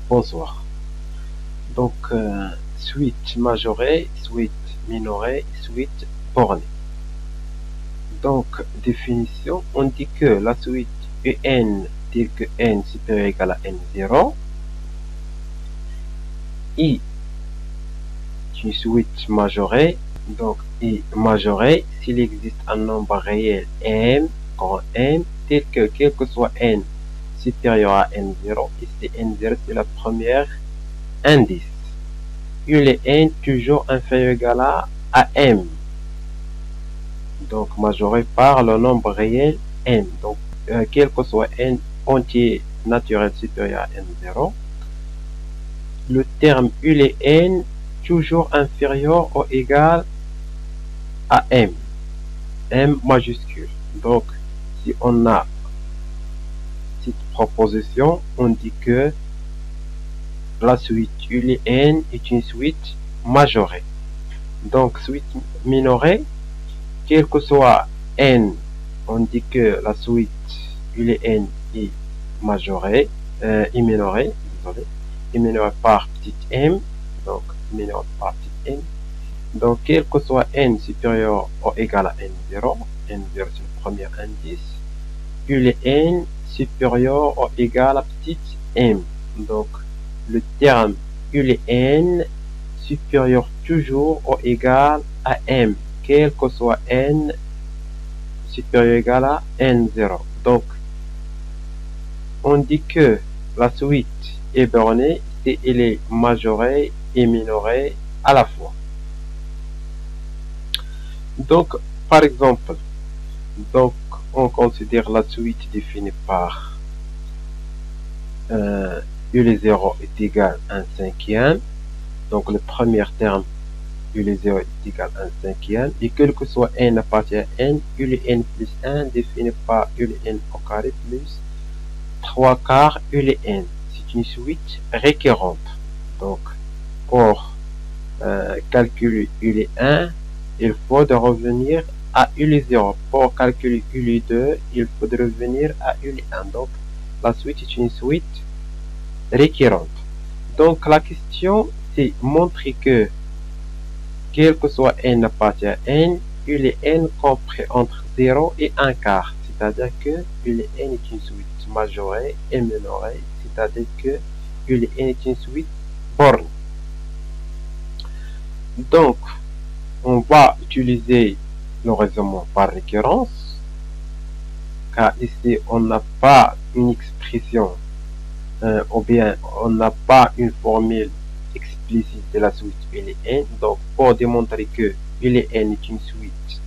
Bonsoir. Donc, suite majorée, suite minorée, suite bornée. Donc, définition, on dit que la suite UN telle que n supérieur ou égal à n0 est une suite majorée. Donc, I majorée s'il existe un nombre réel m, grand M, tel que quel que soit n supérieur à n0, ici n0 c'est la première indice. Il est n toujours inférieur ou égal à m. Donc majoré par le nombre réel n. Donc quel que soit n entier naturel supérieur à n0, le terme il est n toujours inférieur ou égal à m. M majuscule. Donc si on a cette proposition, on dit que la suite il est n est une suite majorée. Donc suite minorée, quel que soit n, on dit que la suite il est n est majorée, est minorée, désolé, est minorée par petite m, donc minorée par petite m. Donc quel que soit n supérieur ou égal à n0, n0 c'est le premier indice, il est n supérieur ou égal à petite m. Donc le terme il est n supérieur toujours ou égal à m, quel que soit n supérieur ou égal à n0. Donc on dit que la suite est bornée si elle est majorée et minorée à la fois. Donc par exemple, donc on considère la suite définie par U les 0 est égal à 1 cinquième. Donc le premier terme U les 0 est égal à 1 cinquième. Et quel que soit n appartient à n, U les n plus 1 défini par U les n au carré plus 3 quarts U les n. C'est une suite récurrente. Donc pour calculer U les 1, il faut de revenir à U les 0. Pour calculer U les 2, il faut de revenir à U les 1. Donc la suite est une suite récurrente. Donc la question c'est montrer que quel que soit n appartient à n, U les n compris entre 0 et 1 quart. C'est-à-dire que U les n est une suite majorée et minorée. C'est-à-dire que U les n est une suite bornée. Donc on va utiliser le raisonnement par récurrence, car ici on n'a pas une expression ou bien on n'a pas une formule explicite de la suite U les n. Donc pour démontrer que U les n est une suite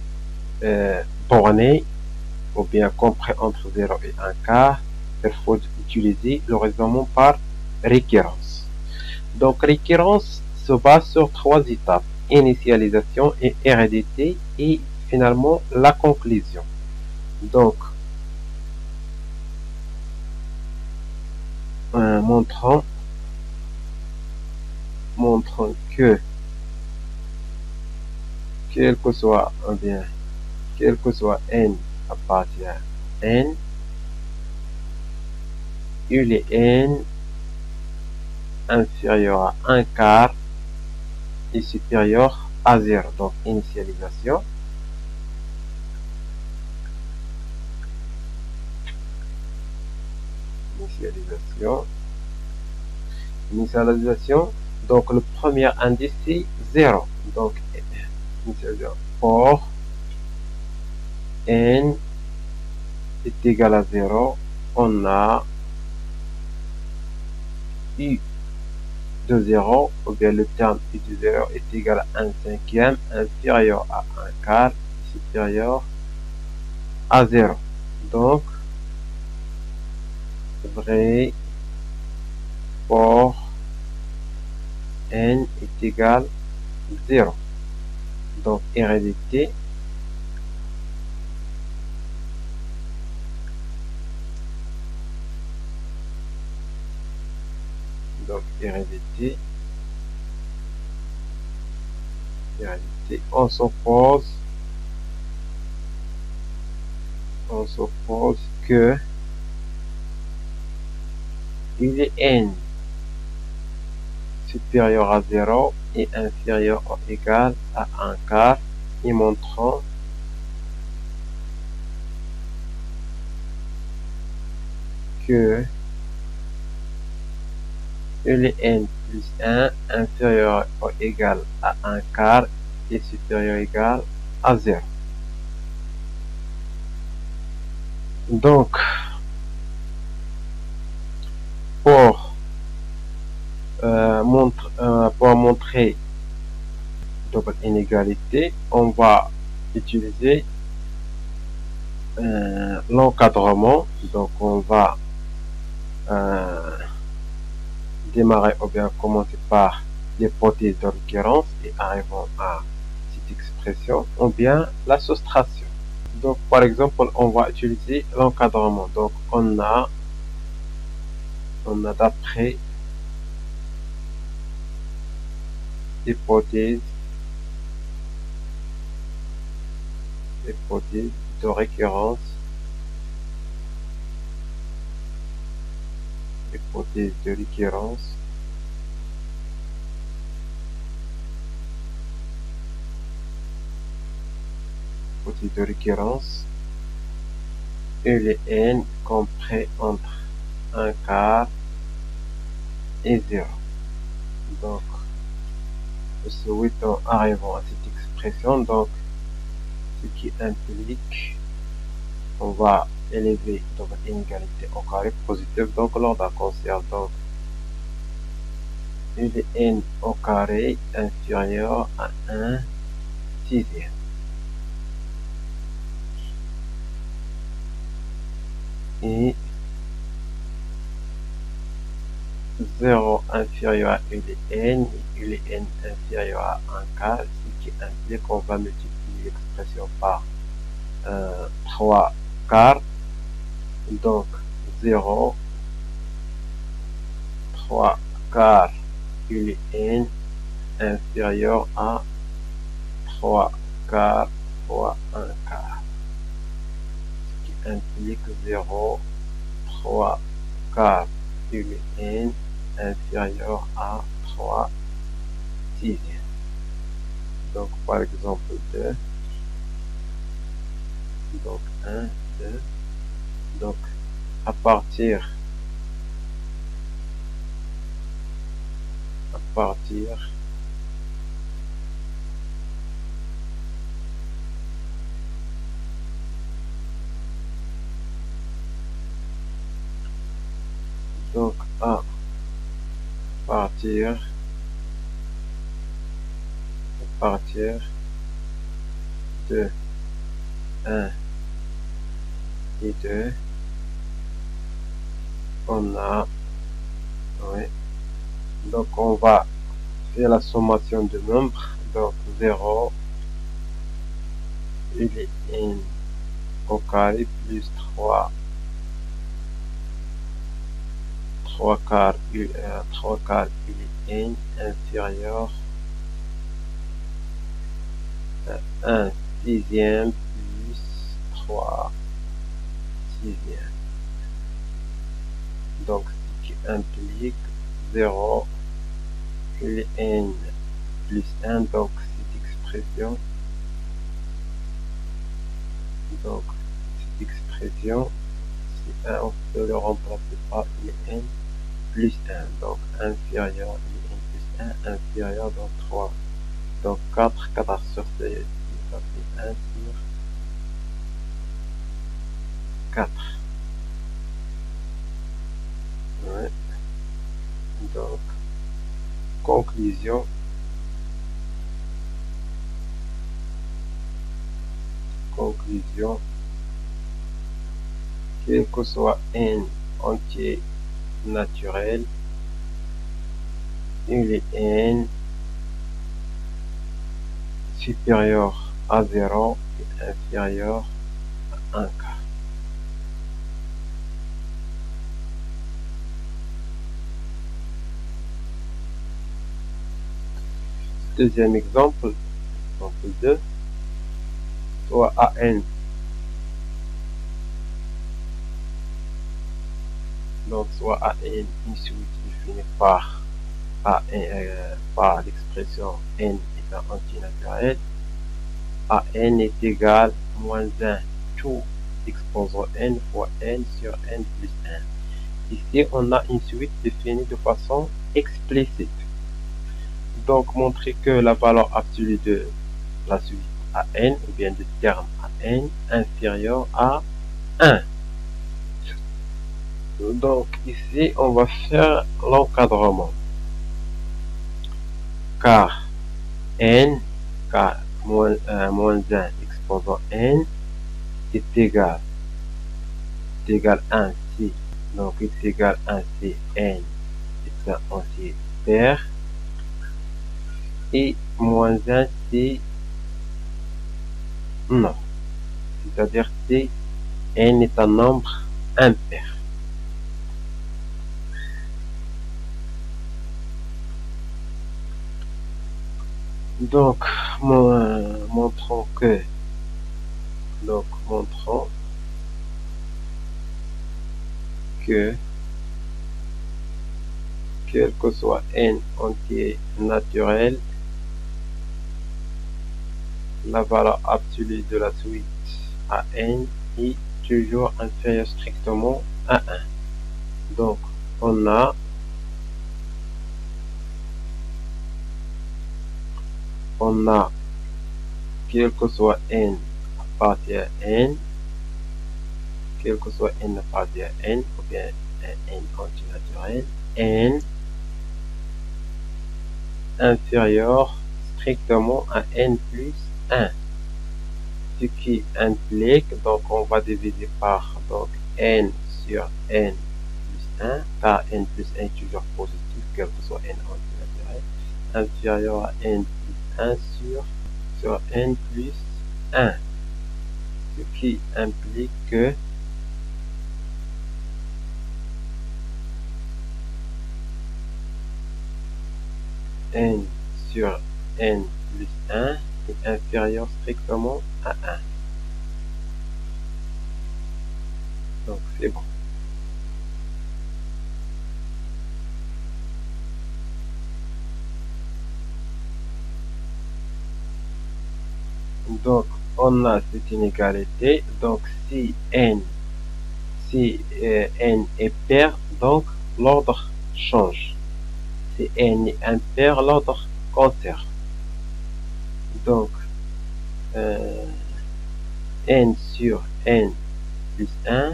bornée ou bien compris entre 0 et 1 quart, il faut utiliser le raisonnement par récurrence. Donc récurrence se base sur 3 étapes: initialisation et hérédité et finalement la conclusion. Donc montrons que quel que soit n appartient à n, U les n inférieur à 1 quart est supérieur à 0. Donc initialisation. Initialisation. Donc le premier indice c'est 0. Donc initialisation pour n est égal à 0, on a U de 0, ou bien le terme U de 0 est égal à 1 cinquième inférieur à 1 quart supérieur à 0. Donc vrai pour n est égal à 0. Donc hérédité. Donc hérédité, on suppose que U les n supérieur à 0 et inférieur ou égal à 1/4 et montrant que n plus 1 inférieur ou égal à 1/4 et supérieur ou égal à 0. Donc, pour montrer double inégalité, on va utiliser l'encadrement. Donc, on va démarrer ou bien commencer par l'hypothèse de récurrence et arrivons à cette expression, ou bien la soustraction. Donc, par exemple, on va utiliser l'encadrement. Donc, on a d'après hypothèse de récurrence, hypothèse de récurrence, et les n compris entre 1/4 et 0. Donc, souhaitons arrivons à cette expression. Donc, ce qui implique on va élever notre inégalité au carré positive. Donc, l'ordre conserve donc n au carré inférieur à 1/6. Et 0 inférieur à n et n inférieur à 1/4, ce qui implique qu'on va multiplier l'expression par 3/4. Donc 0, 3/4 n inférieur à 3/4 fois 1/4, ce qui implique 0, 3/4 n inférieur à 3/6. Donc par exemple 2, donc 1, 2, donc à partir donc à partir de 1 et 2, on a, oui, donc on va faire la sommation de nombres. Donc 0 et les n au carré plus 3/4 et les n inférieur à 1/6 plus 3/6. Donc ce qui implique 0 et les n plus 1. Donc cette expression, c'est 1, on peut le remplacer par les n plus 1. Donc inférieur et n plus 1 inférieur, donc 3. Donc 4 sur 6, ça fait 1 sur 4. Ouais. Donc conclusion, quel que soit n entier naturel, il est n supérieur à 0 et inférieur à 1/4. Deuxième exemple, exemple 2, soit AN. Donc soit AN, une suite définie par par l'expression n étant antinaturel, AN est égal à moins 1 tout exposant n fois n sur n plus 1. Ici, on a une suite définie de façon explicite. Donc, montrer que la valeur absolue de la suite AN, ou bien du terme AN, inférieure à 1. Donc, ici, on va faire l'encadrement. Car moins 1 exposant n est égal 1 si, donc x égale 1 si n est un entier pair, et moins 1 si non, c'est-à-dire si n est un nombre impair. Donc, montrons que quel que soit n entier naturel, la valeur absolue de la suite à n est toujours inférieure strictement à 1. Donc, on a quel que soit n appartient à n, quel que soit n appartient à n, ou bien n antinaturel, n inférieur strictement à n plus 1. Ce qui implique, donc on va diviser par donc n sur n plus 1, car n plus 1 est toujours positif, quel que soit n antinaturel, inférieur à n plus 1 sur n plus 1. Ce qui implique que n sur n plus 1 est inférieur strictement à 1. Donc c'est bon. Donc on a cette inégalité. Donc si n est pair, donc l'ordre change. Si n est impair, l'ordre conserve. Donc n sur n plus 1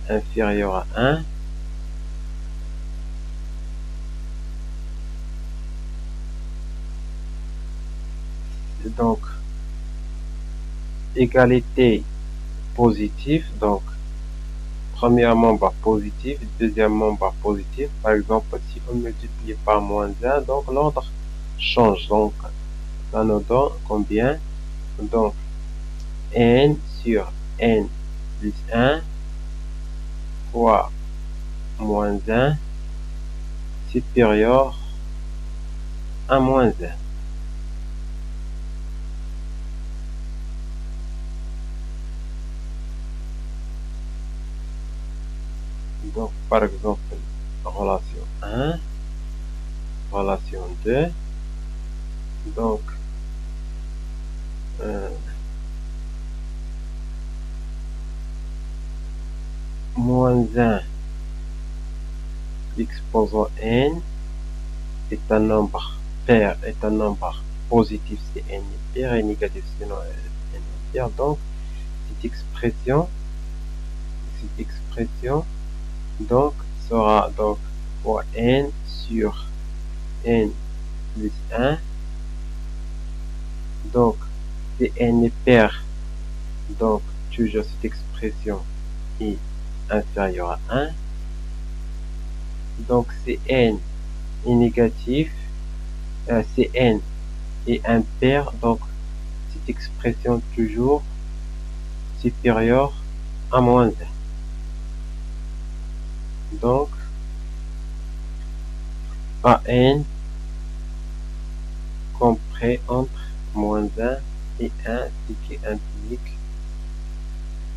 inférieur à 1. Donc égalité positive, donc premier membre positif, deuxième membre positif. Par exemple, si on multiplie par moins 1, donc l'ordre change. Donc ça nous donne combien? Donc n sur n plus 1 fois moins 1 supérieur à moins 1. Donc, par exemple, relation 1, relation 2, donc moins 1 exposant n est un nombre pair, est un nombre positif si n est pair et négatif sinon n est pair. Donc, cette expression donc sera donc fois n sur n plus 1. Donc si n est pair, donc toujours cette expression est inférieure à 1. Donc si n est négatif, si n est impair, donc cette expression toujours supérieure à moins 1. Donc AN compris entre moins 1 et 1, ce qui implique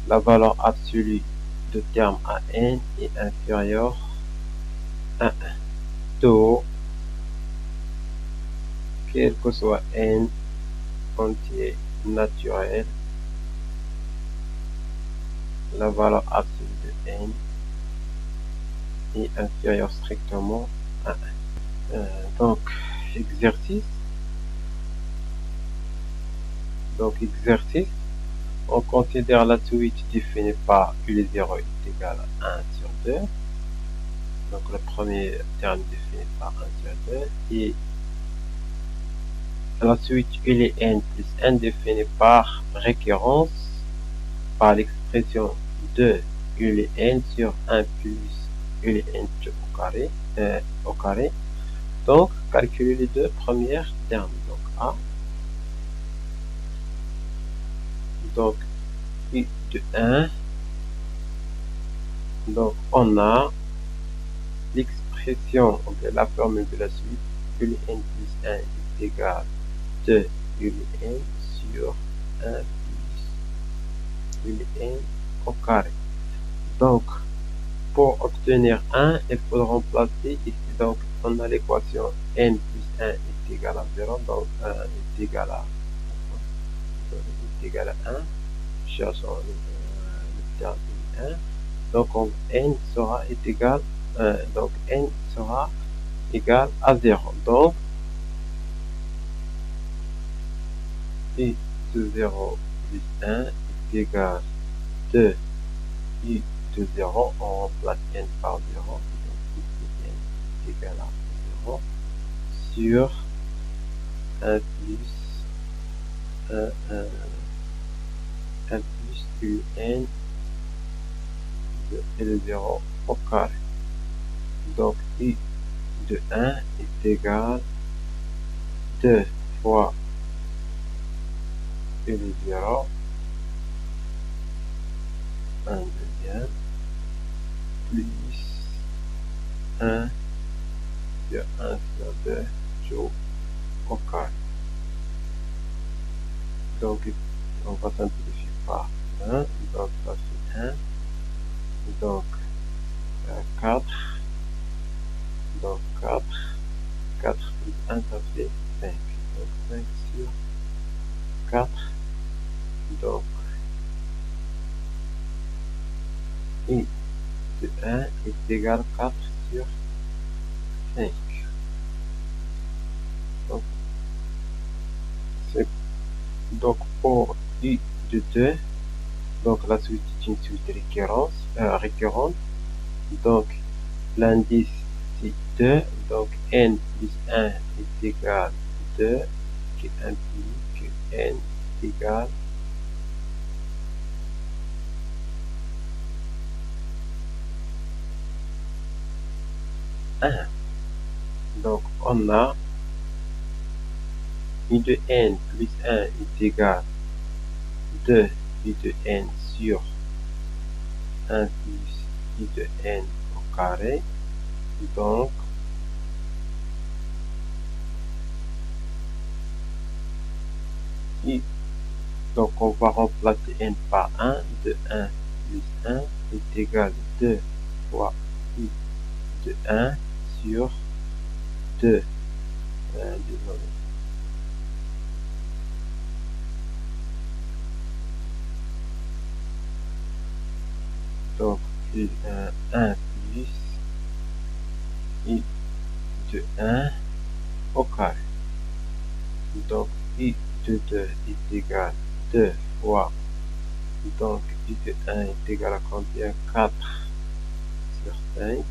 la valeur absolue de terme AN est inférieure à 1. Taux quel que soit n entier naturel, la valeur absolue de n est inférieure strictement à 1. Donc, exercice. On considère la suite définie par U0 est égal à 1 sur 2. Donc, le premier terme défini par 1 sur 2. Et la suite ULN plus n définie par récurrence par l'expression 2 ULN sur 1 plus ULN au carré. Donc, calculer les deux premiers termes. Donc, A. Donc, U de 1. Donc, on a l'expression de la formule de la suite. ULN plus 1 est égal à 2 ULN sur 1 plus ULN au carré. Donc, pour obtenir 1, il faut remplacer ici. Donc, on a l'équation n plus 1 est égal à 0. Donc, 1 est égal à 1. Cherchons le terme 1. Donc, n sera égal à 0. Donc, i de 0 plus 1 est égal à 2 i de 0. On remplace n par 0. Donc, ici, n est égal à 0 sur 1 plus un de 0 au carré. Donc, i de 1 est égal à 2 fois i de 0, 1 deuxième, plus 1 sur 1 sur 2 joule au carré. Donc, on va simplifier par 1. Donc, ça fait 1. Donc, 4. Donc, 4 plus 1, ça fait 5. Donc, 5 sur 4. Donc, i de 1 est égal à 4 sur 5. Donc, pour i de 2, donc la suite est une suite récurrente. Donc, l'indice c'est 2. Donc, n plus 1 est égal à 2, qui implique que n est égal à 1. Donc, on a i de n plus 1 est égal à 2 i de n sur 1 plus i de n au carré. Donc, on va remplacer n par 1. De 1 plus 1 est égal à 2 fois i de 1 sur 2. Désolé. Donc, 1 plus i de 1 au carré. Donc, i de 2 est égal à 2 fois. Donc, i de 1 est égal à combien? 4 sur 5.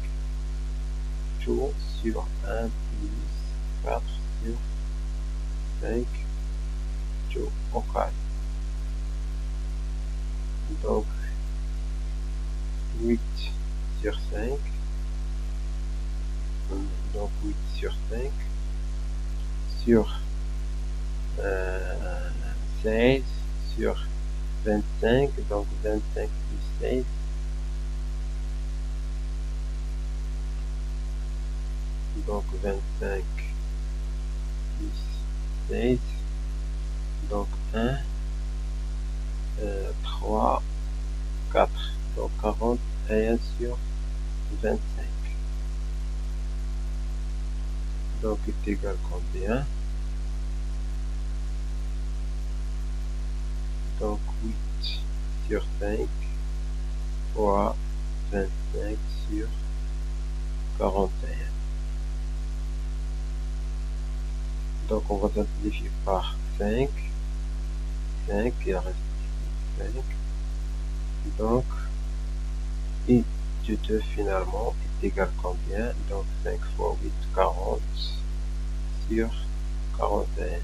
Joule sur 1 plus 4 sur 5 joule au carré. Donc, 8 sur 5. Donc, 8 sur 5 sur 16 sur 25. Donc, 25 plus 16. Donc, 25 plus 16. Donc, 1, 3, 4. Donc, 41 sur 25. Donc, est égal à combien? Donc 8 sur 5 fois 25 sur 41. Donc on va simplifier par 5. 5, il reste 5. Donc i de 2 finalement est égal combien? Donc 5 fois 8, 40 sur 41.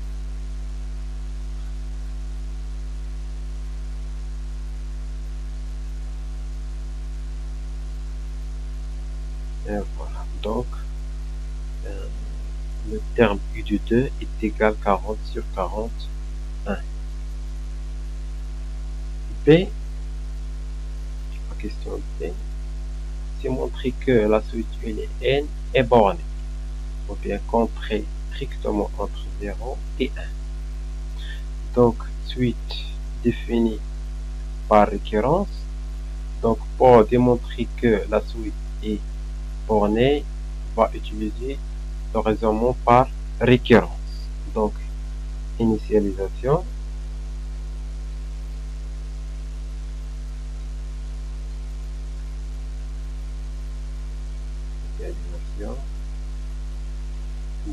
Et voilà, donc le terme u de 2 est égal 40 sur 41. B, la question B, c'est montrer que la suite n est bornée, ou bien contrée strictement entre 0 et 1. Donc, suite définie par récurrence. Donc, pour démontrer que la suite est bornée, on va utiliser le raisonnement par récurrence. Donc, initialisation.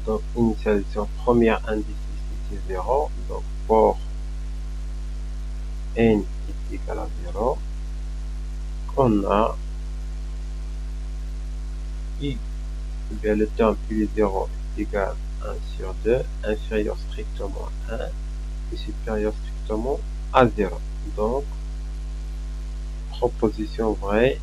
Donc, initialisation, premier indice ici, c'est 0. Donc, pour n est égal à 0, on a i, ou bien le terme u est 0 est égal à 1 sur 2, inférieur strictement à 1 et supérieur strictement à 0. Donc, proposition vraie.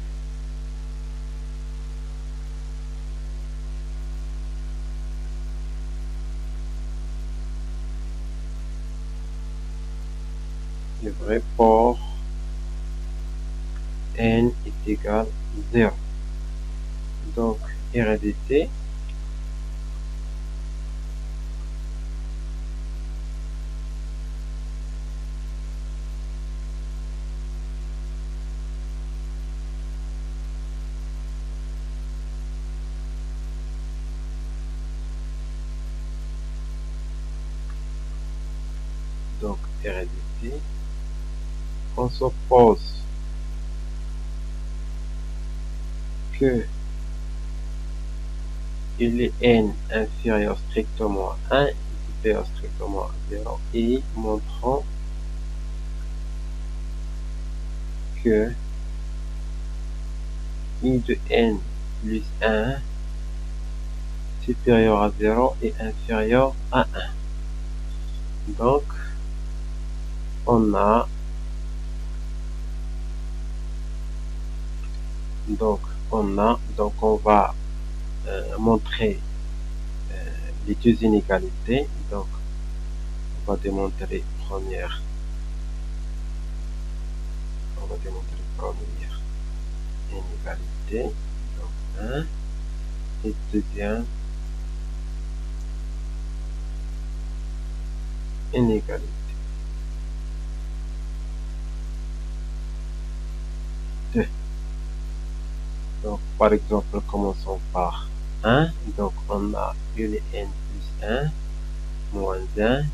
est vrai pour n est égal à 0. Donc, hérédité. Donc, hérédité. On suppose que il est n inférieur strictement à 1 et supérieur strictement à 0 et montrant que i de n plus 1 supérieur à 0 et inférieur à 1. Donc, on a donc on va montrer les deux inégalités. Donc, on va démontrer première inégalité, donc 1, et deuxième inégalité. 2. Donc, par exemple, commençons par 1. Donc, on a u de n plus 1 moins 1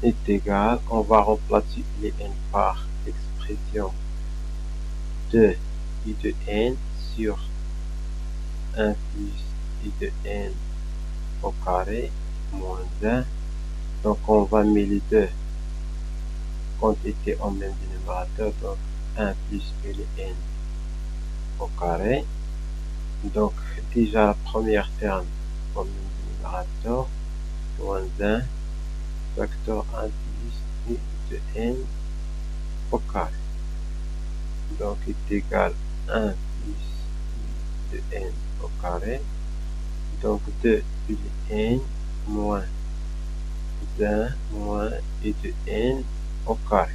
est égal, on va remplacer u de n par l'expression de u de n sur 1 plus u de n au carré moins 1. Donc, on va mettre les deux quantités en même dénominateur. Donc, 1 plus u de n au carré. Donc, déjà, la première terme au même dénominateur, moins 1, facteur 1 plus u de n au carré. Donc, est égal à 1 plus u de n au carré. Donc, 2 u de n moins 1 moins u de n au carré.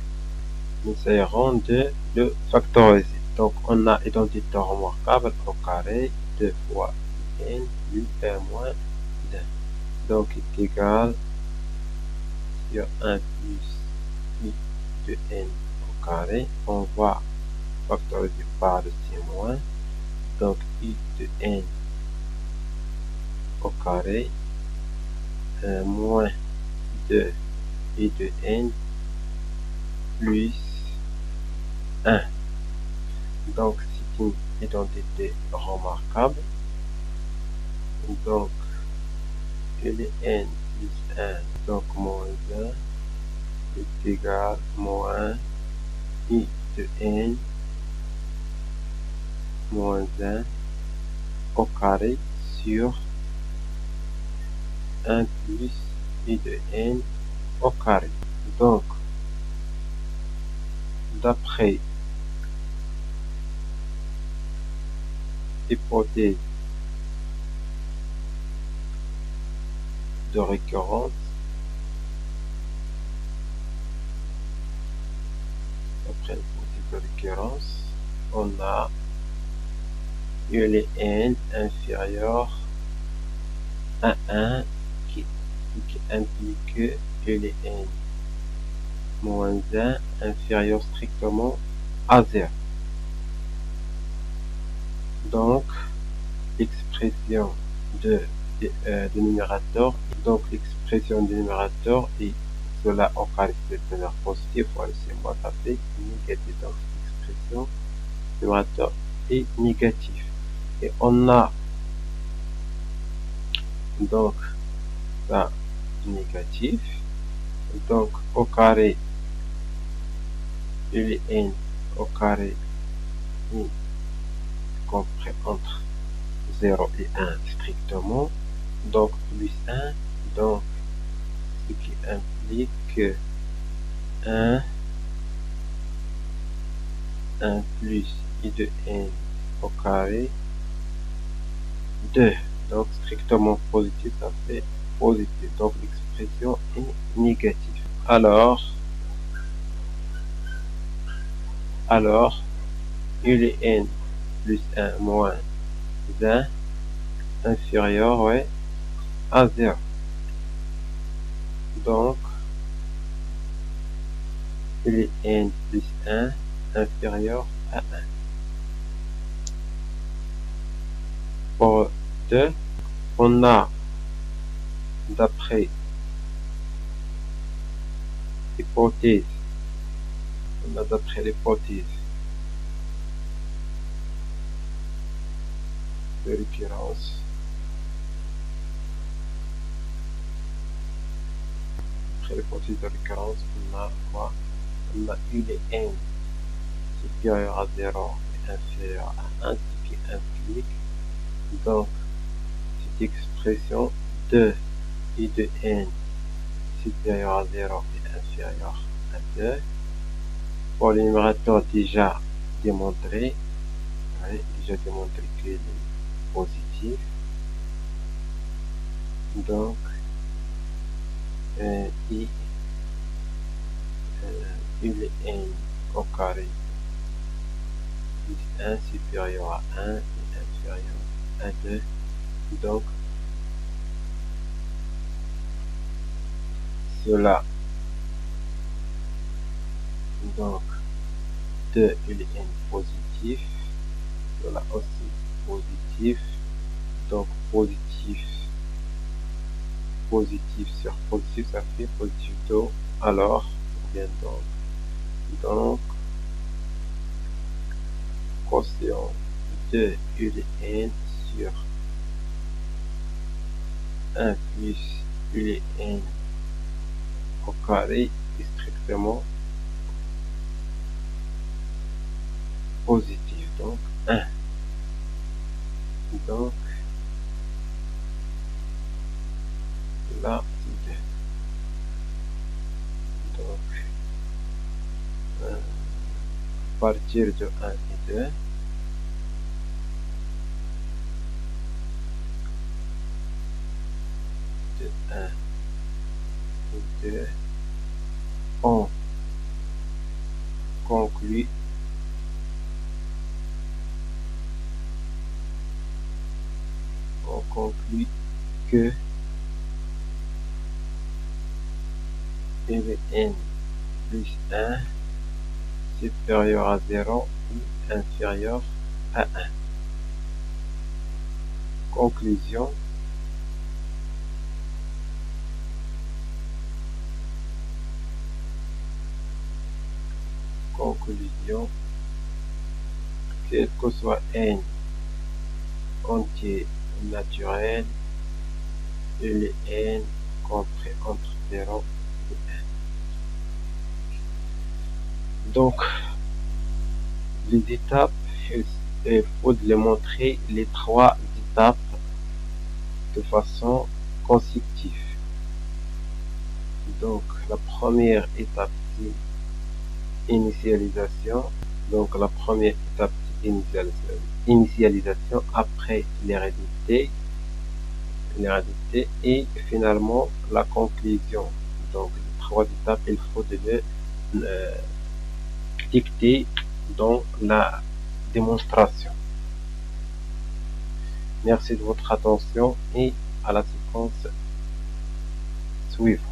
Nous essayerons de le factoriser. Donc, on a identité remarquable au carré, 2 fois n plus 1 moins 1. Donc, est égal sur 1 plus i de n au carré. On va factoriser par le moins. Donc, i de n au carré moins 2 I de n plus 1. Donc, c'est une identité remarquable. Donc, I de n plus 1, donc moins 1, est égal à moins I de n moins 1 au carré sur 1 plus I de n au carré. Donc, d'après l'hypothèse de récurrence, on a U de n inférieur à 1 qui implique que U de n moins 1 inférieur strictement à 0. Donc, l'expression de numérateur, et cela au carré de teneur positif, laissez-moi taper négatif. Donc, l'expression numérateur est négatif. Et on a donc ça négatif. Donc, au carré, U de n au carré est compris entre 0 et 1 strictement. Donc, plus 1. Donc, ce qui implique 1 plus I de n au carré 2. Donc, strictement positif, ça fait positif. Donc, l'expression est négative. Alors, U de n plus 1 moins 1 inférieur à 0. Donc, U de n plus 1 inférieur à 1. Pour 2, on a, d'après l'hypothèse de récurrence, on a quoi? On a U de n supérieur à 0 et inférieur à 1, ce qui implique donc cette expression de I de n supérieur à 0 et inférieur à 2. Pour le numérateur déjà démontré, qu'il est positif. Donc, U de n au carré plus 1 supérieur à 1 et inférieur à 2. Donc, cela, donc 2 U de n positif, cela aussi positif. Donc, positif sur positif, ça fait positif 2. Alors, on vient donc quotient de U de n sur 1 plus U de n au carré est strictement positif. Donc, 1. Donc, là, c'est 2. Donc, à partir de 1 et 2, on conclut que U de n plus 1 supérieur à 0 ou inférieur à 1. Conclusion, conclusion, quel que soit n entier naturel, il est n compris entre 0 et n. Donc, les étapes, il faut les montrer les 3 étapes de façon consécutive. Donc, la première étape, c'est initialisation. Donc, la première étape, c'est initialisation, après l'hérédité, et finalement la conclusion. Donc, les 3 étapes, il faut les dicter dans la démonstration. Merci de votre attention et à la séquence suivante.